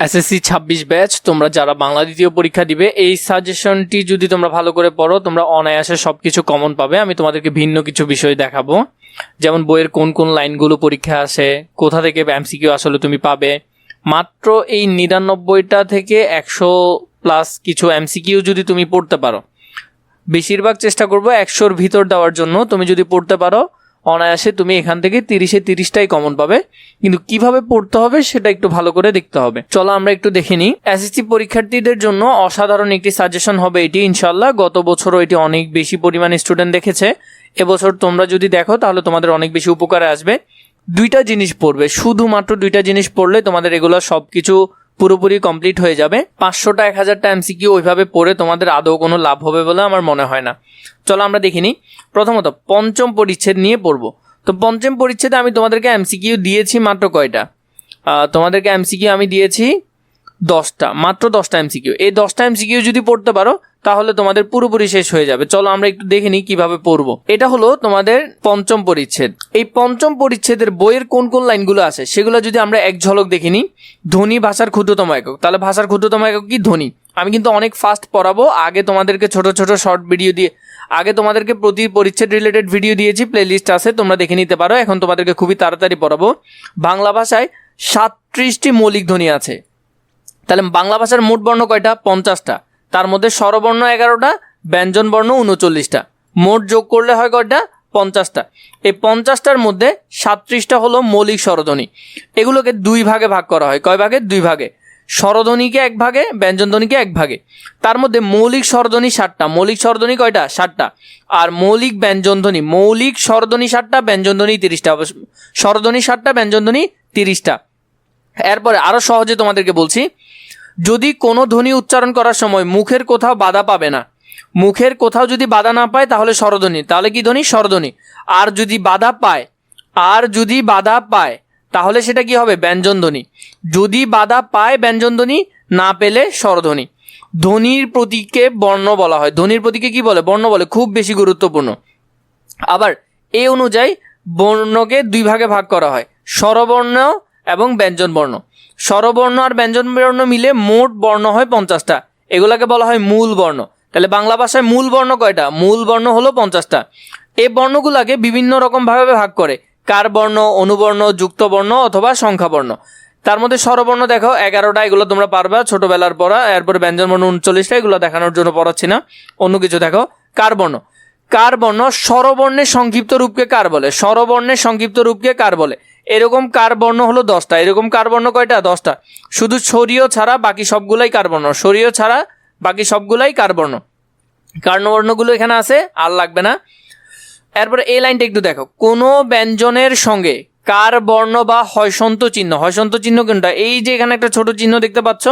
SSC 26 batch তোমরা যারা বাংলা দ্বিতীয় পরীক্ষা দিবে এই সাজেশনটি যদি তোমরা ভালো করে পড়ো তোমরা অনায়াসে সবকিছু কমন পাবে। আমি তোমাদেরকে ভিন্ন কিছু বিষয় দেখাবো, যেমন বইয়ের কোন কোন লাইনগুলো পরীক্ষা আসে, কোথা থেকে এমসিকিউ আসলে তুমি পাবে। মাত্র এই 99টা থেকে 100+ কিছু এমসিকিউ যদি তুমি পড়তে পারো, বেশিরভাগ চেষ্টা করবো 100-র ভিতর দেওয়ার জন্য। তুমি যদি পড়তে পারো অনায়াসে তুমি এখান থেকে 30-30টাই কমন পাবে, কিন্তু কিভাবে পড়তে হবে সেটা একটু ভালো করে দেখতে হবে। চলো আমরা একটু দেখে নিই। এসএসসি পরীক্ষার্থীদের জন্য অসাধারণ একটি সাজেশন হবে এটি ইনশাল্লাহ। গত বছরও এটি অনেক বেশি পরিমাণে স্টুডেন্ট দেখেছে, এবছর তোমরা যদি দেখো তাহলে তোমাদের অনেক বেশি উপকারে আসবে। দুইটা জিনিস পড়বে, শুধুমাত্র দুইটা জিনিস পড়লে তোমাদের এগুলো সবকিছু পুরোপুরি কমপ্লিট হয়ে যাবে। 500টা 1000টা এমসিকিউ ওইভাবে পড়ে তোমাদের আদৌ কোনো লাভ হবে বলে আমার মনে হয় না। চলো আমরা দেখিনি। প্রথমত পঞ্চম পরিচ্ছেদ নিয়ে পড়বো। তো পঞ্চম পরিচ্ছেদে আমি তোমাদেরকে এমসিকিউ দিয়েছি মাত্র কয়টা? তোমাদেরকে এমসিকিউ আমি দিয়েছি 10টা, মাত্র 10টা এমসিকিউ। এই 10টা এমসিকিউ যদি পড়তে পারো তাহলে তোমাদের পুরোপুরি শেষ হয়ে যাবে। চলো আমরা একটু দেখে নিই কিভাবে পড়বো। এটা হলো তোমাদের পঞ্চম পরিচ্ছেদ। এই পঞ্চম পরিচ্ছেদের বইয়ের কোন কোন লাইনগুলো আছে সেগুলো যদি আমরা এক ঝলক দেখে নিই। ধ্বনি ভাষার ক্ষুদ্রতম একক, তাহলে ভাষার ক্ষুদ্রতম একক কি? ধ্বনি। আমি কিন্তু অনেক ফাস্ট পড়াবো, আগে তোমাদেরকে ছোট ছোট শর্ট ভিডিও দিয়ে আগে তোমাদেরকে প্রতি পরিচ্ছেদ রিলেটেড ভিডিও দিয়েছি, প্লে লিস্ট আছে, তোমরা দেখে নিতে পারো। এখন তোমাদেরকে খুবই তাড়াতাড়ি পড়াবো। বাংলা ভাষায় 37টি মৌলিক ধ্বনি আছে, তাহলে বাংলা ভাষার মোট বর্ণ কয়টা? 50টা। তার মধ্যে স্বরবর্ণ 11টা, ব্যঞ্জন বর্ণ 39টা। মোট যোগ করলে হয় কয়টা? 50টা। এই 50টার মধ্যে 37টা হলো মৌলিক স্বরধ্বনি। এগুলোকে দুই ভাগে ভাগ করা হয়। কয় ভাগে? দুই ভাগে। স্বরধ্বনিকে এক ভাগে, ব্যঞ্জনধ্বনিকে এক ভাগে। তার মধ্যে মৌলিক স্বরধ্বনি 7টা। মৌলিক স্বরধ্বনি কয়টা? 7টা। আর মৌলিক ব্যঞ্জনধ্বনি, মৌলিক স্বরধ্বনি 7টা, ব্যঞ্জনধ্বনি 30টা। স্বরধ্বনি 7টা, ব্যঞ্জনধ্বনি 30টা। এরপরে আরো সহজে তোমাদেরকে বলছি, যদি কোনো ধ্বনি উচ্চারণ করার সময় মুখের কোথাও বাধা পাবে না, মুখের কোথাও যদি বাধা না পায় তাহলে স্বরধ্বনি। তাহলে কি ধ্বনি? স্বরধ্বনি। আর যদি বাধা পায় তাহলে সেটা কি হবে? ব্যঞ্জনধ্বনি। যদি বাধা পায় ব্যঞ্জনধ্বনি, না পেলে স্বরধ্বনি। ধ্বনির প্রতীককে বর্ণ বলা হয়। ধ্বনির প্রতীককে কি বলে? বর্ণ বলে। খুব বেশি গুরুত্বপূর্ণ। আবার এই অনুযায়ী বর্ণকে দুই ভাগে ভাগ করা হয়, স্বরবর্ণ এবং ব্যঞ্জন বর্ণ। স্বরবর্ণ আর ব্যঞ্জন বর্ণ মিলে মোট বর্ণ হয় 50টা। এগুলাকে বলা হয় মূল বর্ণ। তাহলে বাংলা ভাষায় মূল বর্ণ কয়টা? মূল বর্ণ হলো 50টা। এই বর্ণগুলাকে বিভিন্ন রকম ভাবে ভাগ করে, কার বর্ণ, অনুবর্ণ, যুক্ত বর্ণ অথবা সংখ্যা বর্ণ। তার মধ্যে স্বরবর্ণ দেখো 11টা, এগুলো তোমরা পারবা ছোটবেলার পড়া। এরপরে ব্যঞ্জন বর্ণ 39টা, এগুলো দেখানোর জন্য পড়াচ্ছি না, অন্য কিছু দেখো। কার বর্ণ, কার বর্ণ স্বরবর্ণের সংক্ষিপ্ত রূপকে কার বলে? স্বরবর্ণের সংক্ষিপ্ত রূপকে কার বলে? এরকম কার বর্ণ হলো 10টা। এরকম কার বর্ণ কয়টা? 10টা। শুধু স্বরীয় ছাড়া বাকি সবগুলাই কার বর্ণ। স্বরীয় ছাড়া বাকি সবগুলাই কার বর্ণ। কার্ণবর্ণগুলো এখানে আছে, আর লাগবে না। এরপরে এই লাইনটা একটু দেখো, কোনো ব্যঞ্জনের সঙ্গে কার বর্ণ বা হয়সন্ত চিহ্ন। হয়সন্ত চিহ্ন কোনটা? এই যে এখানে একটা ছোট চিহ্ন দেখতে পাচ্ছ,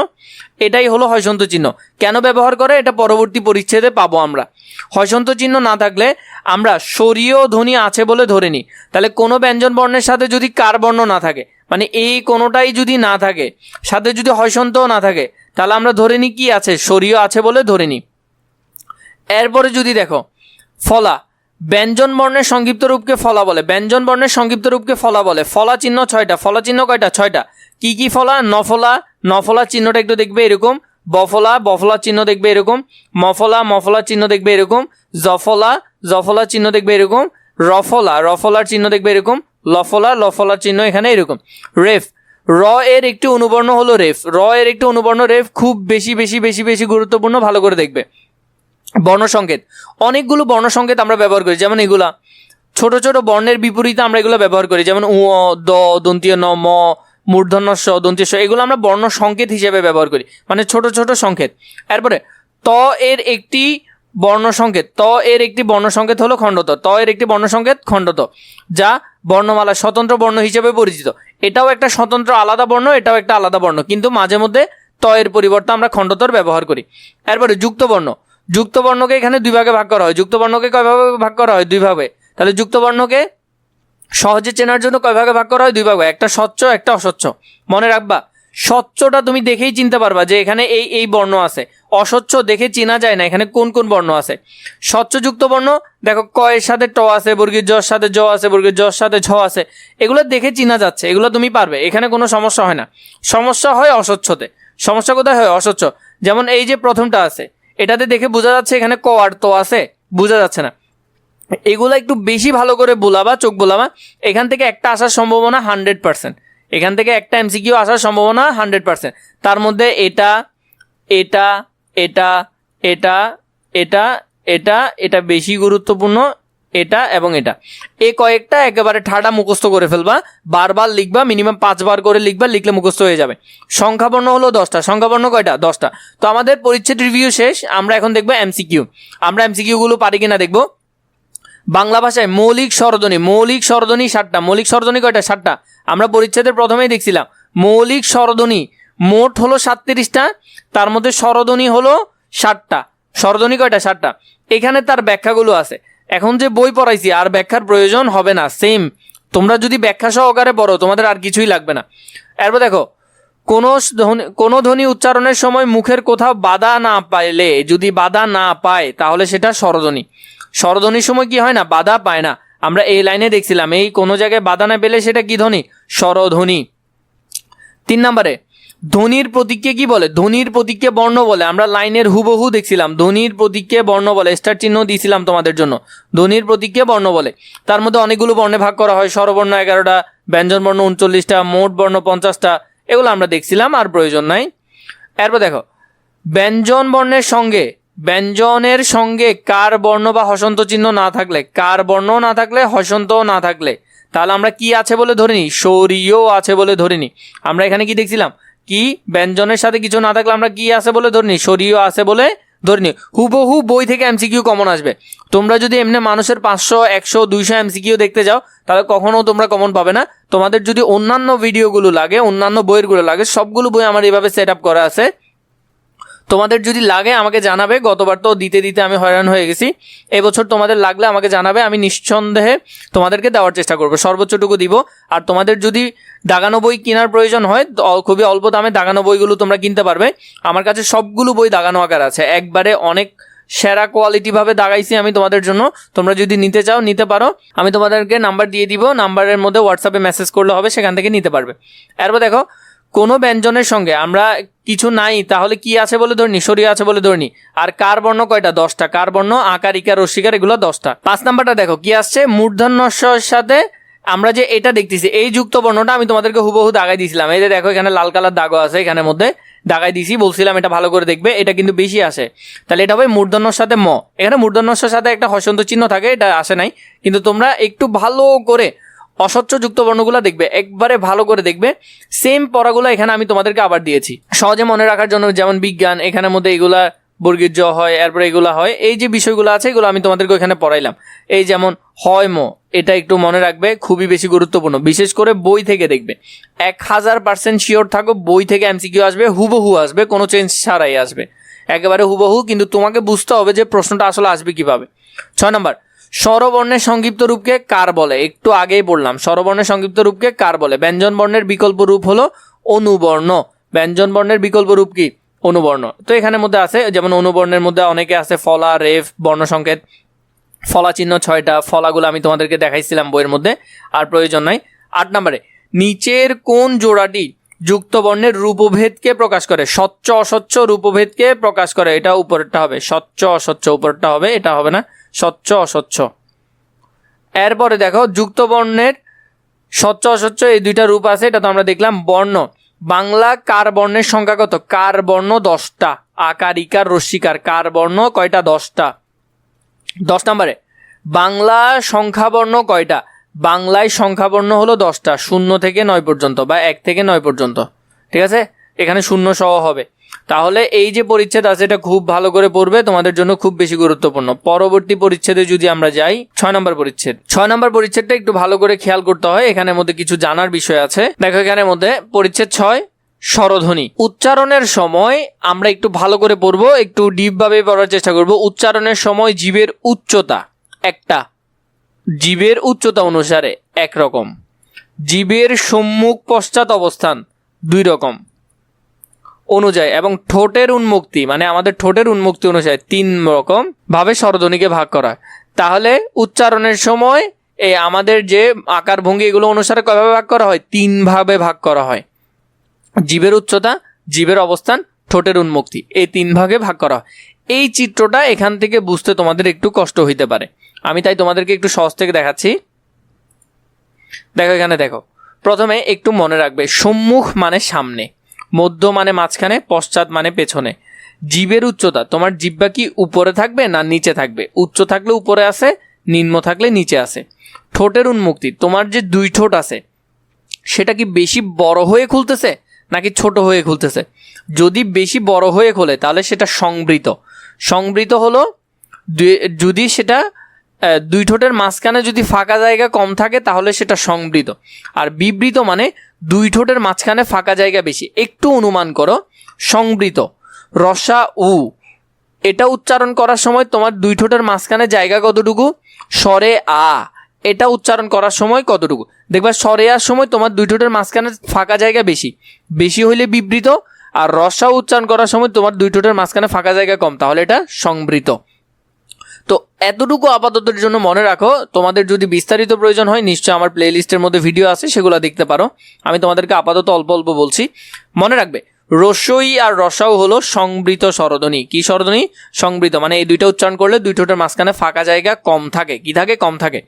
এটাই হলো হয়সন্ত চিহ্ন। কেন ব্যবহার করে এটা পরবর্তী পরিচ্ছেদে পাবো আমরা। হয়সন্ত চিহ্ন না থাকলে আমরা স্বরীয় ধ্বনি আছে বলে ধরে নিই। তাহলে কোনো ব্যঞ্জন বর্ণের সাথে যদি কার বর্ণ না থাকে, মানে এই কোনোটাই যদি না থাকে, সাথে যদি হয়সন্তও না থাকে, তাহলে আমরা ধরে নিই কি আছে? স্বরীয় আছে বলে ধরে নিই। এরপরে যদি দেখো ফলা, ব্যঞ্জন বর্ণের সংক্ষিপ্ত রূপকে ফলা বলে। ব্যঞ্জন বর্ণের সংক্ষিপ্ত রূপকে ফলা বলে। ফলা চিহ্ন 6টা। ফলা চিহ্ন কয়টা? 6টা। কি কি ফলা? নফলা, নফলা চিহ্নটা একটু দেখবে এরকম। বফলা, বফলা চিহ্ন দেখবে এরকম। মফলা, মফলা চিহ্ন দেখবে এরকম। জফলা, জফলা চিহ্ন দেখবে এরকম। রফলা, রফলার চিহ্ন দেখবে এরকম। লফলা, লফলার চিহ্ন এখানে এরকম। রেফ, র এর একটি অনুবর্ণ হলো রেফ। র এর একটি অনুবর্ণ রেফ, খুব বেশি বেশি বেশি বেশি গুরুত্বপূর্ণ, ভালো করে দেখবে। বর্ণসংকেত, অনেকগুলো বর্ণসংকেত আমরা ব্যবহার করি, যেমন এগুলা ছোট ছোট বর্ণের বিপরীতে আমরা এগুলো ব্যবহার করি, যেমন উ, দ, দন্তীয় ন, ম, মূর্ধন্য স, দন্তীয় স, এগুলো আমরা বর্ণ সংকেত হিসেবে ব্যবহার করি, মানে ছোট ছোট সংকেত। এরপরে ত এর একটি বর্ণসংকেত, ত এর একটি বর্ণসংকেত হলো খণ্ডত। ত এর একটি বর্ণসংকেত খণ্ডত, যা বর্ণমালা স্বতন্ত্র বর্ণ হিসেবে পরিচিত। এটাও একটা স্বতন্ত্র আলাদা বর্ণ, এটাও একটা আলাদা বর্ণ, কিন্তু মাঝে মধ্যে ত এর পরিবর্তে আমরা খণ্ডতর ব্যবহার করি। এরপরে যুক্ত বর্ণ, যুক্ত বর্ণকে এখানে দুই ভাগে ভাগ করা হয়। যুক্ত বর্ণকে কয় ভাগে ভাগ করা হয়? দুই ভাগে। তাহলে যুক্ত বর্ণকে সহজে চেনার জন্য কয় ভাগে ভাগ করা হয়? দুই ভাগে, একটা স্বচ্ছ একটা অস্বচ্ছ। মনে রাখবা, স্বচ্ছটা তুমি দেখেই চিনতে পারবা যে এখানে এই এই বর্ণ আছে। অস্বচ্ছ দেখে চেনা যায় না এখানে কোন কোন বর্ণ আছে। স্বচ্ছযুক্ত বর্ণ দেখো ক এর সাথে ট আছে, বর্গীয় জ সাথে জ আছে, বর্গীয় জ সাথে ঝ আছে, এগুলো দেখে চেনা যাচ্ছে, এগুলো তুমি পারবে, এখানে কোনো সমস্যা হয় না। সমস্যা হয় অস্বচ্ছতে। সমস্যা কোথায় হয়? অস্বচ্ছ। যেমন এই যে প্রথমটা আছে, এটাতে দেখে বোঝা যাচ্ছে এখানে ক আর ত আছে, বোঝা যাচ্ছে না। এগুলো একটু বেশি ভালো করে বোলাবা, চোখ বোলাবা, এখান থেকে একটা আসার সম্ভাবনা 100%। এখান থেকে একটা এমসিকিউ আসার সম্ভাবনা 100%। তার মধ্যে এটা এটা এটা এটা এটা এটা এটা বেশি গুরুত্বপূর্ণ, এটা এবং এটা, এই কয়েকটা একেবারে ঠাডা মুখস্থ করে ফেলবা, বারবার লিখবা, মিনিমাম 5 বার করে লিখবা, লিখলে মুখস্থ হয়ে যাবে। সংখ্যাবর্ণ হলো 10টা। সংখ্যাবর্ণ কয়টা? 10টা। তো আমাদের পরিচ্ছেদ রিভিউ শেষ, আমরা এখন দেখবো এমসিকিউ। আমরা এমসিকিউগুলো পারি কিনা দেখবো। বাংলা ভাষায় মৌলিক স্বরধ্বনি, মৌলিক স্বরধ্বনি 7টা। মৌলিক স্বরধ্বনি কয়টা? 7টা। আমরা পরিচ্ছেদের প্রথমেই দেখছিলাম মৌলিক স্বরধ্বনি মোট হলো 37টা, তার মধ্যে স্বরধ্বনি হলো 7টা। স্বরধ্বনি কয়টা? 7টা। এখানে তার ব্যাখ্যাগুলো আছে। এখন যে বই পড়াইছি আর ব্যাখ্যার প্রয়োজন হবে না, সেম তোমরা যদি ব্যাখ্যা সহকারে পড়ো তোমাদের আর কিছুই লাগবে না। এরপর দেখো, কোনো ধ্বনি উচ্চারণের সময় মুখের কোথাও বাধা না পাইলে, যদি বাধা না পায় তাহলে সেটা স্বরধ্বনি। স্বরধ্বনির সময় কি হয় না? বাধা পায় না। আমরা এই লাইনে দেখছিলাম এই কোনো জায়গায় বাধা না পেলে সেটা কি ধ্বনি? স্বরধ্বনি। 3 নম্বরে, ধ্বনির প্রতীককে কি বলে? ধ্বনির প্রতীককে বর্ণ বলে। আমরা লাইনের হুবহু দেখছিলাম ধ্বনির প্রতীককে বর্ণ বলে, স্টার চিহ্ন দিয়েছিলাম তোমাদের জন্য। ধ্বনির প্রতীককে বর্ণ বলে। তার মধ্যে অনেকগুলো বর্ণে ভাগ করা হয়, স্বরবর্ণ 11টা, ব্যঞ্জন বর্ণ 39টা, মোট বর্ণ 50টা, এগুলো আমরা দেখছিলাম, আর প্রয়োজন নাই। এরপর দেখো, ব্যঞ্জনের সঙ্গে কার বর্ণ বা হসন্ত চিহ্ন না থাকলে, কার বর্ণ না থাকলে, হসন্ত না থাকলে, তাহলে আমরা কি আছে বলে ধরে নিই? স্বরীয় আছে বলে ধরে নিই। আমরা এখানে কি দেখছিলাম? কি ব্যঞ্জনের সাথে কিছু না থাকলে আমরা কি আছে বলে ধরে নিই? স্বরীয় আছে বলে ধরে নিই। হুবহু বই থেকে এমসিকিউ কমন আসবে। তোমরা যদি এমনি মানুষের 500, 100, 200 এমসিকিউ দেখতে যাও তাহলে কখনো তোমরা কমন পাবে না। তোমাদের যদি অন্যান্য ভিডিওগুলো লাগে, অন্যান্য বইয়েরগুলো লাগে, সবগুলো বই আমার এইভাবে সেট আপ করা আছে। তোমাদের যদি লাগে আমাকে জানাবে। গতবার তো দিতে দিতে আমি হয়রান হয়ে গেছি। এবছর তোমাদের লাগলে আমাকে জানাবে, আমি নিঃসন্দেহে তোমাদেরকে দেওয়ার চেষ্টা করবো, সর্বোচ্চটুকু দিব। আর তোমাদের যদি দাগানো বই কেনার প্রয়োজন হয়, খুবই অল্প দামে দাগানো বইগুলো তোমরা কিনতে পারবে। আমার কাছে সবগুলো বই দাগানো আকার আছে, একবারে অনেক সেরা কোয়ালিটিভাবে দাগাইছি আমি তোমাদের জন্য। তোমরা যদি নিতে চাও নিতে পারো, আমি তোমাদেরকে নাম্বার দিয়ে দিব, নাম্বারের মধ্যে হোয়াটসঅ্যাপে মেসেজ করলে হবে, সেখান থেকে নিতে পারবে। এরপর দেখো, কোনো ব্যঞ্জনের সঙ্গে আমরা কিছু নাই তাহলে কি আছে বলে ধরনি? স্বরীয় আছে বলে ধরনি। আর কার বর্ণ কয়টা? 10টা। কার বর্ণ আকার, ইকার, রস্যিকার, এগুলো 10টা। 5 নাম্বারটা দেখো কি আসছে, মূর্ধন্য ষর সাথে আমরা যে এটা দেখতেছি এই যুক্ত বর্ণটা আমি তোমাদেরকে হুবহু দাগাই দিয়েছিলাম। এই যে দেখো এখানে লাল কালার দাগও আছে, এখানের মধ্যে দাগাই দিছি, বলছিলাম এটা ভালো করে দেখবে, এটা কিন্তু বেশি আসে। তাহলে এটা হবে মূর্ধন্যর সাথে ম। এখানে মূর্ধন্যর সাথে একটা হসন্ত চিহ্ন থাকে, এটা আসে নাই, কিন্তু তোমরা একটু ভালো করে অস্বচ্ছ যুক্ত বর্ণগুলো দেখবে, একবারে ভালো করে দেখবে। সেম পড়াগুলো এখানে আমি তোমাদেরকে আবার দিয়েছি সহজে মনে রাখার জন্য। যেমন বিজ্ঞান, এখানের মধ্যে এগুলা বর্গীর জ হয়, এরপরে এগুলো হয়, এই যে বিষয়গুলো আছে এগুলো আমি তোমাদেরকে এখানে পড়াইলাম। এই যেমন হয় ম, এটা একটু মনে রাখবে, খুবই বেশি গুরুত্বপূর্ণ, বিশেষ করে বই থেকে দেখবে। 1000% শিওর থাকো বই থেকে এমসিকিউ আসবে, হুবহু আসবে, কোনো চেঞ্জ ছাড়াই আসবে, একেবারে হুবহু। কিন্তু তোমাকে বুঝতে হবে যে প্রশ্নটা আসলে আসবে কিভাবে। 6 নম্বর, স্বরবর্ণের সংক্ষিপ্ত রূপকে কার বলে? একটু আগেই বললাম, স্বরবর্ণের সংক্ষিপ্ত রূপকে কার বলে। ব্যঞ্জন বর্ণের বিকল্প রূপ হলো অনুবর্ণ। ব্যঞ্জন বর্ণের বিকল্প রূপ কি? অনুবর্ণ। তো এখানের মধ্যে আছে, যেমন অনুবর্ণের মধ্যে অনেকে আছে ফলা, রেফ, বর্ণ সংকেত, ফলা চিহ্ন 6টা। ফলাগুলো আমি তোমাদেরকে দেখাইছিলাম বইয়ের মধ্যে, আর প্রয়োজন নাই। 8 নম্বরে, নিচের কোন জোড়াটি যুক্ত বর্ণের রূপভেদকে প্রকাশ করে? স্বচ্ছ অস্বচ্ছ রূপভেদকে প্রকাশ করে। এটা উপরেরটা হবে, স্বচ্ছ অস্বচ্ছ উপরেরটা হবে, এটা হবে না, স্বচ্ছ অস্বচ্ছ। এরপরে দেখো, যুক্ত বর্ণের স্বচ্ছ অস্বচ্ছ এই দুইটা রূপ আছে, এটা তো আমরা দেখলাম। বর্ণ, বাংলা কার বর্ণের সংখ্যা কত? কার বর্ণ 10টা। আকার, ইকার, রস্যিকার, কার বর্ণ কয়টা? 10টা। 10 নম্বরে, বাংলা সংখ্যাবর্ণ কয়টা? বাংলায় সংখ্যাবর্ণ হলো 10টা, 0 থেকে 9 পর্যন্ত বা 1 থেকে 9 পর্যন্ত, ঠিক আছে? এখানে 0 সহ হবে। তাহলে এই যে পরিচ্ছেদ আছে এটা খুব ভালো করে পড়বে, তোমাদের জন্য খুব বেশি গুরুত্বপূর্ণ। পরবর্তী পরিচ্ছেদে যদি আমরা যাই, 6 নম্বর পরিচ্ছেদ। 6 নম্বর পরিচ্ছেদটা একটু ভালো করে খেয়াল করতে হয়, এখানের মধ্যে কিছু জানার বিষয় আছে। দেখো এখানের মধ্যে পরিচ্ছেদ 6, স্বরধ্বনি। উচ্চারণের সময় আমরা একটু ভালো করে পড়বো, একটু ডিপ ভাবে পড়ার চেষ্টা করব। উচ্চারণের সময় জীবের উচ্চতা একটা, জীবের উচ্চতা অনুসারে একরকম, জীবের সম্মুখ পশ্চাৎ অবস্থান 2 রকম, অনুযায়ী এবং ঠোঁটের উন্মুক্তি মানে আমাদের ঠোঁটের উন্মুক্তি অনুযায়ী 3 রকম ভাবে স্বরধ্বনিকে ভাগ করা হয়। তাহলে উচ্চারণের সময় এই আমাদের যে আকার ভঙ্গি এগুলো অনুসারে কয়ভাবে ভাগ করা হয়? 3 ভাবে ভাগ করা হয়। জিভের উচ্চতা, জিভের অবস্থান, ঠোঁটের উন্মুক্তি, এই 3 ভাগে ভাগ করা হয়। এই চিত্রটা এখান থেকে বুঝতে তোমাদের একটু কষ্ট হইতে পারে, আমি তাই তোমাদেরকে একটু সহজ থেকে দেখাচ্ছি। দেখো এখানে দেখো, প্রথমে একটু মনে রাখবে সম্মুখ মানে সামনে, মধ্য মানে মাঝখানে, পশ্চাৎ মানে পেছনে। জিভের উচ্চতা, তোমার জিহ্বা কি উপরে থাকবে না নিচে থাকবে? উচ্চ থাকলে উপরে আছে, নিম্ন থাকলে নিচে আছে। ঠোঁটের উন্মুক্তি, তোমার যে 2 ঠোঁট আছে সেটা কি বেশি বড় হয়ে খুলতেছে নাকি ছোট হয়ে খুলতেছে? যদি বেশি বড় হয়ে খোলে তাহলে সেটা সংবৃত। সংবৃত হলো যদি সেটা 2 ঠোঁটের মাঝখানে যদি ফাঁকা জায়গা কম থাকে তাহলে সেটা সংবৃত। আর বিবৃত মানে 2 ঠোঁটের মাঝখানে ফাঁকা জায়গা বেশি। একটু অনুমান করো, সংবৃত রসা উ এটা উচ্চারণ করার সময় তোমার 2 ঠোঁটের মাঝখানে জায়গা কতটুকু? স্বরে আ এটা উচ্চারণ করার সময় কতটুকু? দেখবা স্বরে আর সময় তোমার 2 ঠোঁটের মাঝখানে ফাঁকা জায়গা বেশি, বেশি হইলে বিবৃত। আর রসা উচ্চারণ করার সময় তোমার 2 ঠোঁটের মাঝখানে ফাঁকা জায়গা কম, তাহলে এটা সংবৃত। তো এতটুকু আপাততের জন্য মনে রাখো। তোমাদের যদি বিস্তারিত প্রয়োজন হয় নিশ্চয়ই আমার প্লে লিস্টের মধ্যে ভিডিও আছে, সেগুলো দেখতে পারো। আমি তোমাদেরকে আপাতত অল্প অল্প বলছি। মনে রাখবে রস্যই আর রসাও হলো সংবৃত স্বরধ্বনি। কি স্বরধ্বনি? সংবৃত মানে এই দুইটা উচ্চারণ করলে 2 ঠোঁটের মাঝখানে ফাঁকা জায়গা কম থাকে। কি থাকে? কম থাকে।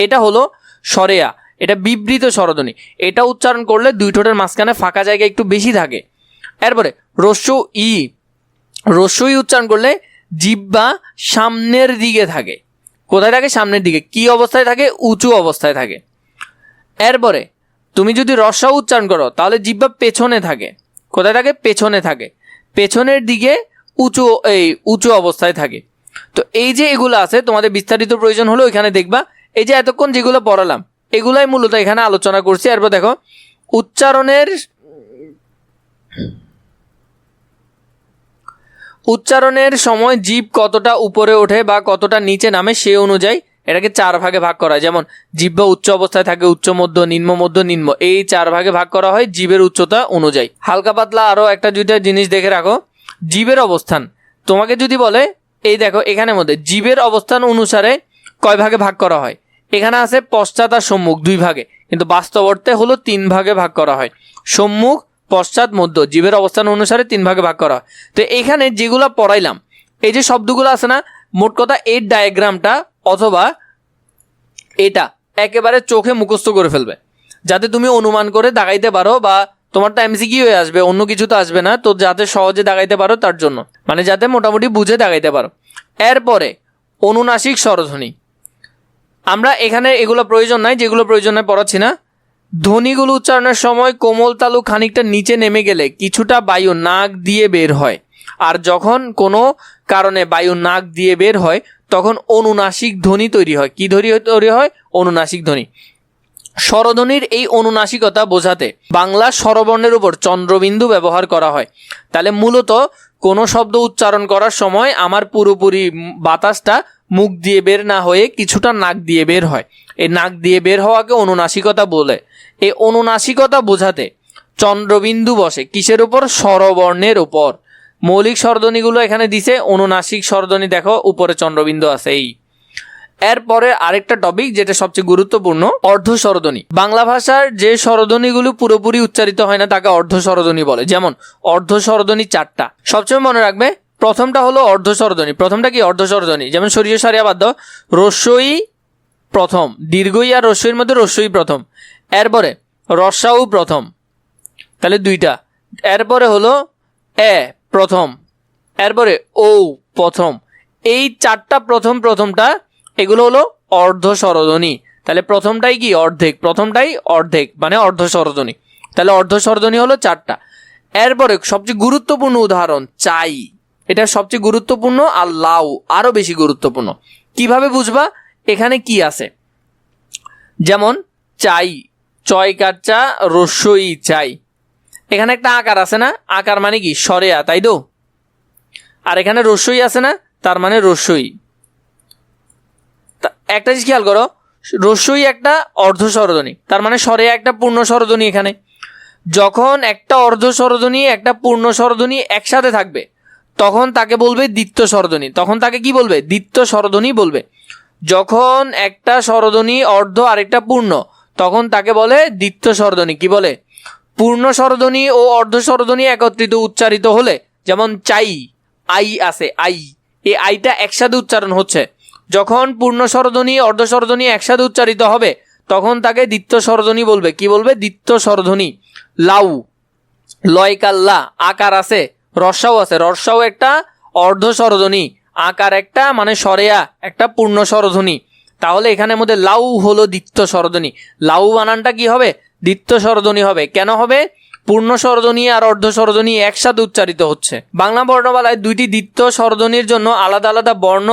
এটা হলো স্বরেয়া, এটা বিবৃত স্বরধ্বনি। এটা উচ্চারণ করলে 2 ঠোঁটের মাঝখানে ফাঁকা জায়গা একটু বেশি থাকে। এরপরে রস্যই উচ্চারণ করলে জিহ্বা সামনের দিকে থাকে। কোথায় থাকে? সামনের দিকে। কি অবস্থায় থাকে? উঁচু অবস্থায় থাকে। এরপরে তুমি যদি রসা উচ্চারণ করো তাহলে জিহ্বা পেছনে থাকে। কোথায় থাকে? পেছনে থাকে, পেছনের দিকে উঁচু অবস্থায় থাকে। তো এই যে এগুলো আছে তোমাদের বিস্তারিত প্রয়োজন হলো এখানে দেখবা। এই যে এতক্ষণ যেগুলো পড়ালাম এগুলাই মূলত এখানে আলোচনা করছি। এরপর দেখো উচ্চারণের সময় জিভ কতটা উপরে ওঠে বা কতটা নিচে নামে সে অনুযায়ী এটাকে 4 ভাগে ভাগ করা হয়। যেমন জিহ্বা উচ্চ অবস্থায় থাকে, উচ্চ মধ্য নিম্ন, এই 4 ভাগে ভাগ করা হয় জিভের উচ্চতা অনুযায়ী। হালকা পাতলা আরও একটা দুইটা জিনিস দেখে রাখো। জিভের অবস্থান তোমাকে যদি বলে, এই দেখো এখানের মধ্যে জিভের অবস্থান অনুসারে কয় ভাগে ভাগ করা হয়? এখানে আছে পশ্চাৎ আর সম্মুখ 2 ভাগে, কিন্তু বাস্তব অর্থে হলো 3 ভাগে ভাগ করা হয়। সম্মুখ, পশ্চাৎ, মধ্য, জীবের অবস্থান অনুসারে 3 ভাগে ভাগ করা হয়। তো এখানে যেগুলো পড়াইলাম এই যে শব্দগুলো আছে না, মোট কথা এই ডায়াগ্রামটা অথবা এটা একেবারে চোখে মুখস্থ করে ফেলবে, যাতে তুমি অনুমান করে দাগাইতে পারো, বা তোমারটা এমসিকিউ হয়ে আসবে, অন্য কিছু তো আসবে না। তো যাতে সহজে দাগাইতে পারো তার জন্য, মানে যাতে মোটামুটি বুঝে দাগাইতে পারো। এরপরে অনুনাসিক স্বরধ্বনি, আমরা এখানে এগুলো প্রয়োজন নাই, যেগুলো প্রয়োজন নাই পড়াচ্ছি না। ধ্বনিগুলো উচ্চারণের সময় কোমল তালু খানিকটা নিচে নেমে গেলে কিছুটা বায়ু নাক দিয়ে বের হয়। আর যখন কোনো কারণে বায়ু নাক দিয়ে বের হয় তখন অনুনাসিক ধ্বনি তৈরি হয়। কি ধ্বনি তৈরি হয়? অনুনাসিক ধ্বনি। স্বরধ্বনির এই অনুনাসিকতা বোঝাতে বাংলা স্বরবর্ণের উপর চন্দ্রবিন্দু ব্যবহার করা হয়। তাহলে মূলত কোনো শব্দ উচ্চারণ করার সময় আমার পুরোপুরি বাতাসটা মুখ দিয়ে বের না হয়ে কিছুটা নাক দিয়ে বের হয়। এই নাক দিয়ে বের হওয়াকে অনুনাসিকতা বলে। এই অনুনাসিকতা বোঝাতে চন্দ্রবিন্দু বসে কিসের উপর? স্বরবর্ণের উপর। মৌলিক স্বরধ্বনিগুলো এখানে দিছে, অনুনাসিক স্বরধ্বনি দেখো উপরে চন্দ্রবিন্দু আছে। এই এরপরে আরেকটা টপিক যেটা সবচেয়ে গুরুত্বপূর্ণ, অর্ধ স্বরধ্বনি। বাংলা ভাষার যে স্বরধ্বনিগুলো পুরোপুরি উচ্চারিত হয় না তাকে অর্ধ স্বরধ্বনি বলে। যেমন অর্ধ স্বরধ্বনি 4টা, সবসময় মনে রাখবে। প্রথমটা হলো অর্ধ স্বরধ্বনি। প্রথমটা কি? অর্ধ স্বরধ্বনি। যেমন সরিয়ে সারিয়া বাদ দাও, রস্যই প্রথম, দীর্ঘই আর রস্যইর মধ্যে রস্যই প্রথম। এরপরে রস্যাউ প্রথম, তাহলে 2টা। এরপরে হলো এ প্রথম, এরপরে ও প্রথম। এই 4টা প্রথমটা এগুলো হলো অর্ধ স্বরধ্বনি। তাহলে প্রথমটাই কি? অর্ধেক। প্রথমটাই অর্ধেক মানে অর্ধ স্বরধ্বনি। তাহলে অর্ধ স্বরধ্বনি হলো 4টা। এরপরে সবচেয়ে গুরুত্বপূর্ণ উদাহরণ চাই, এটা সবচেয়ে গুরুত্বপূর্ণ। আর লাউ আরো বেশি গুরুত্বপূর্ণ। কিভাবে বুঝবা এখানে কি আছে? যেমন চাই, চয় কাচ্চা রস্যই চাই, এখানে একটা আকার আছে না? আকার মানে কি? স্বরেয়া, তাই তো? আর এখানে রস্যই আছে না, তার মানে রস্যই। একটা জিনিস খেয়াল করো, রস্যই একটা অর্ধ স্বরধ্বনি, তার মানে স্বরে একটা পূর্ণ স্বরধ্বনি। এখানে যখন একটা অর্ধ স্বরধ্বনি একটা পূর্ণ স্বরধ্বনি একসাথে থাকবে তখন তাকে বলবে দ্বিত্ব স্বরধ্বনি। তখন তাকে কি বলবে? দ্বিত্ব স্বরধ্বনি বলবে। যখন একটা স্বরধ্বনি অর্ধ আরেকটা পূর্ণ তখন তাকে বলে দ্বিত্ব স্বরধ্বনি। কি বলে? পূর্ণ স্বরধ্বনি ও অর্ধ স্বরধ্বনি একত্রিত উচ্চারিত হলে, যেমন চাই, আই আছে, আই, এই আইটা একসাথে উচ্চারণ হচ্ছে, যখন পূর্ণ স্বরধ্বনি অর্ধ স্বরধ্বনি একসাথে উচ্চারিত হবে তখন তাকে দ্বিত্ব স্বরধ্বনি বলবে। কি বলবে? দ্বিত্ব স্বরধ্বনি। লাউ, লয়কাল্লা, আকার আছে, রস্যাও আছে, রস্যাও একটা অর্ধ স্বরধ্বনি, আকার একটা মানে সরেয়া একটা পূর্ণ স্বরধ্বনি। তাহলে এখানের মধ্যে লাউ হলো দ্বিত্ব স্বরধ্বনি। লাউ বানানটা কি হবে? দ্বিত্ব স্বরধ্বনি হবে। কেন হবে? পূর্ণ স্বরধ্বনি আর অর্ধ স্বরধ্বনি একসাথে উচ্চারিত হচ্ছে। বাংলা বর্ণমালায় দুইটি দ্বিত্ব স্বরধ্বনির জন্য আলাদা আলাদা বর্ণ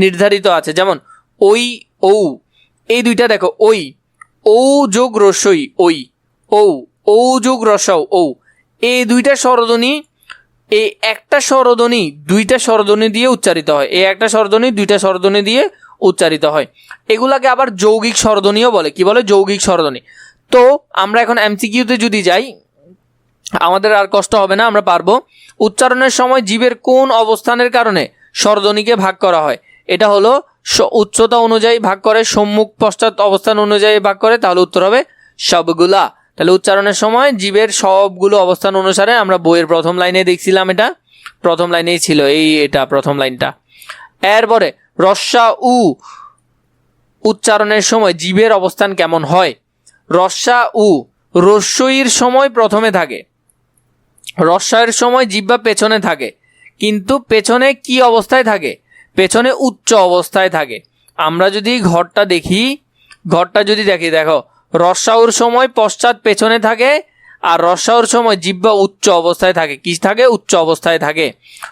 নির্ধারিত আছে, যেমন ওই, ঔ, এই দুইটা দেখো, ওই, ঔ যোগ রস্যই, ওই, ঔ, ঔ যোগ রস্যও, ঔ, এই দুইটা স্বরধ্বনি, এই একটা স্বরধ্বনি দুইটা স্বরধ্বনি দিয়ে উচ্চারিত হয়, এই একটা স্বরধ্বনি দুইটা স্বরধ্বনি দিয়ে উচ্চারিত হয়। এগুলাকে আবার যৌগিক স্বরধ্বনিও বলে। কি বলে? যৌগিক স্বরধ্বনি। তো আমরা এখন এমসিকিউতে যদি যাই, আমাদের আর কষ্ট হবে না, আমরা পারবো। উচ্চারণের সময় জীবের কোন অবস্থানের কারণে স্বরধ্বনিকে ভাগ করা হয়? এটা হলো উচ্চতা অনুযায়ী ভাগ করে, সম্মুখ পশ্চাৎ অবস্থান অনুযায়ী ভাগ করে, তাহলে উত্তর হবে সবগুলা। তাহলে উচ্চারণের সময় জীবের সবগুলো অবস্থান অনুসারে, আমরা বইয়ের প্রথম লাইনে দেখছিলাম, এটা প্রথম লাইনেই ছিল, এটা প্রথম লাইনটা। এরপরে রস্যা উ উচ্চারণের সময় জীবের অবস্থান কেমন হয়? রস্যা উ রস্যইর সময় প্রথমে থাকে, রস্যায়ের সময় জিহ্বা পেছনে থাকে, কিন্তু পেছনে কি অবস্থায় থাকে? পেছনে উচ্চ অবস্থায় থাকে। আমরা যদি ঘরটা দেখি, দেখো, রস্যাউর সময় পশ্চাৎ পেছনে থাকে, আর রস্যাউর সময় জিহ্বা উচ্চ অবস্থায় থাকে। কি থাকে? উচ্চ অবস্থায় থাকে।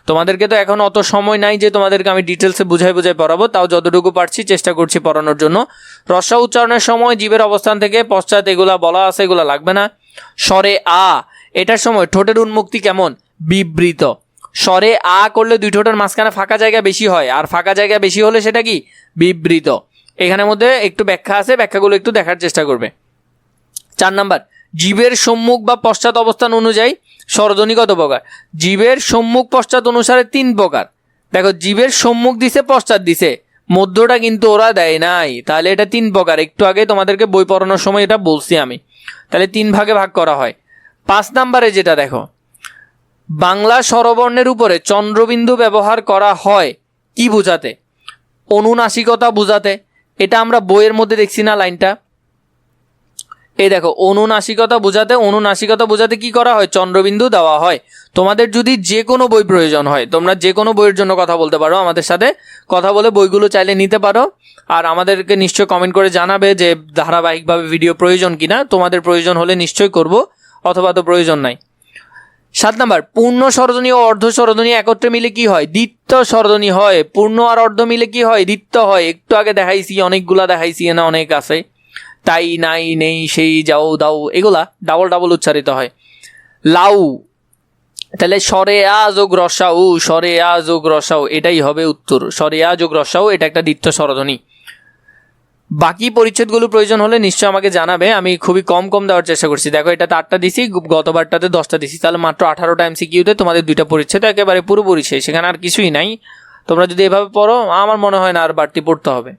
তোমাদেরকে তো এখন অত সময় নাই যে তোমাদেরকে আমি ডিটেলসে বুঝাই পড়াবো, তাও যতটুকু পারছি চেষ্টা করছি পড়ানোর জন্য। রস্যা উচ্চারণের সময় জীবের অবস্থান থেকে পশ্চাৎ এগুলা বলা আছে, এগুলা লাগবে না। স্বরে আ, এটার সময় ঠোঁটের উন্মুক্তি কেমন? বিবৃত। স্বরে আ করলে দুই ঠোঁটের মাঝখানে ফাঁকা জায়গা বেশি হয়, আর ফাঁকা জায়গা বেশি হলে সেটা কি? বিবৃত। এখানের মধ্যে একটু ব্যাখ্যা আছে, ব্যাখ্যাগুলো একটু দেখার চেষ্টা করবে। 4 নাম্বার, জীবের সম্মুখ বা পশ্চাৎ অবস্থান অনুযায়ী স্বরধ্বনি কত প্রকার? জীবের সম্মুখ পশ্চাৎ অনুসারে 3 প্রকার। দেখো, জীবের সম্মুখ দিছে, পশ্চাৎ দিছে, মধ্যটা কিন্তু ওরা দেয় নাই, তাহলে এটা 3 প্রকার। একটু আগে তোমাদেরকে বই পড়ানোর সময় এটা বলছি আমি। তাহলে 3 ভাগে ভাগ করা হয়। 5 নাম্বারে যেটা দেখো, বাংলা স্বরবর্ণের উপরে চন্দ্রবিন্দু ব্যবহার করা হয় কি বোঝাতে? অনুনাসিকতা বোঝাতে। এটা আমরা বইয়ের মধ্যে দেখছি না লাইনটা, এই দেখো, অনুনাসিকতা বোঝাতে কি করা হয়? চন্দ্রবিন্দু দেওয়া হয়। তোমাদের যদি যে কোনো বই প্রয়োজন হয়, তোমরা যে কোনো বইয়ের জন্য কথা বলতে পারো, আমাদের সাথে কথা বলে বইগুলো চাইলে নিতে পারো। আর আমাদেরকে নিশ্চয়ই কমেন্ট করে জানাবে যে ধারাবাহিকভাবে ভিডিও প্রয়োজন কিনা। তোমাদের প্রয়োজন হলে নিশ্চয়ই করব, অথবা তো প্রয়োজন নাই। 7 নাম্বার, পূর্ণ স্বরধ্বনি ও অর্ধ স্বরধ্বনি একত্রে মিলে কি হয়? দ্বিত্ব স্বরধ্বনি হয়। পূর্ণ আর অর্ধ মিলে কি হয়? দ্বিত্ব হয়। একটু আগে দেখাইছি, অনেকগুলা দেখাইছি, না অনেক আছে। তাই, নাই, নেই, সেই, যাও, দাও, এগুলা ডাবল ডাবল উচ্চারিত হয়। লাউ, তাহলে স্বরে আ যোগ রস্যাউ, স্বরে আ যোগ রস্যাউ, এটাই হবে উত্তর। স্বরে আ যোগ রস্যাউ, এটা একটা দ্বিত্ব স্বরধ্বনি। বাকি পরিচ্ছেদগুলো প্রয়োজন হলে নিশ্চয় আমাকে জানাবে, আমি খুবই কম দেওয়ার চেষ্টা করছি। দেখো, এটাতে 8টা দিছি, গতবারটাতে 10টা দিছি, তাহলে মাত্র 18টা এমসিকিউতে তোমাদের 2টা পরিচ্ছেদ একেবারে পুরোপুরি শেষ, সেখানে আর কিছুই নাই। তোমরা যদি এভাবে পড়ো, আমার মনে হয় না আর বাড়তি পড়তে হবে।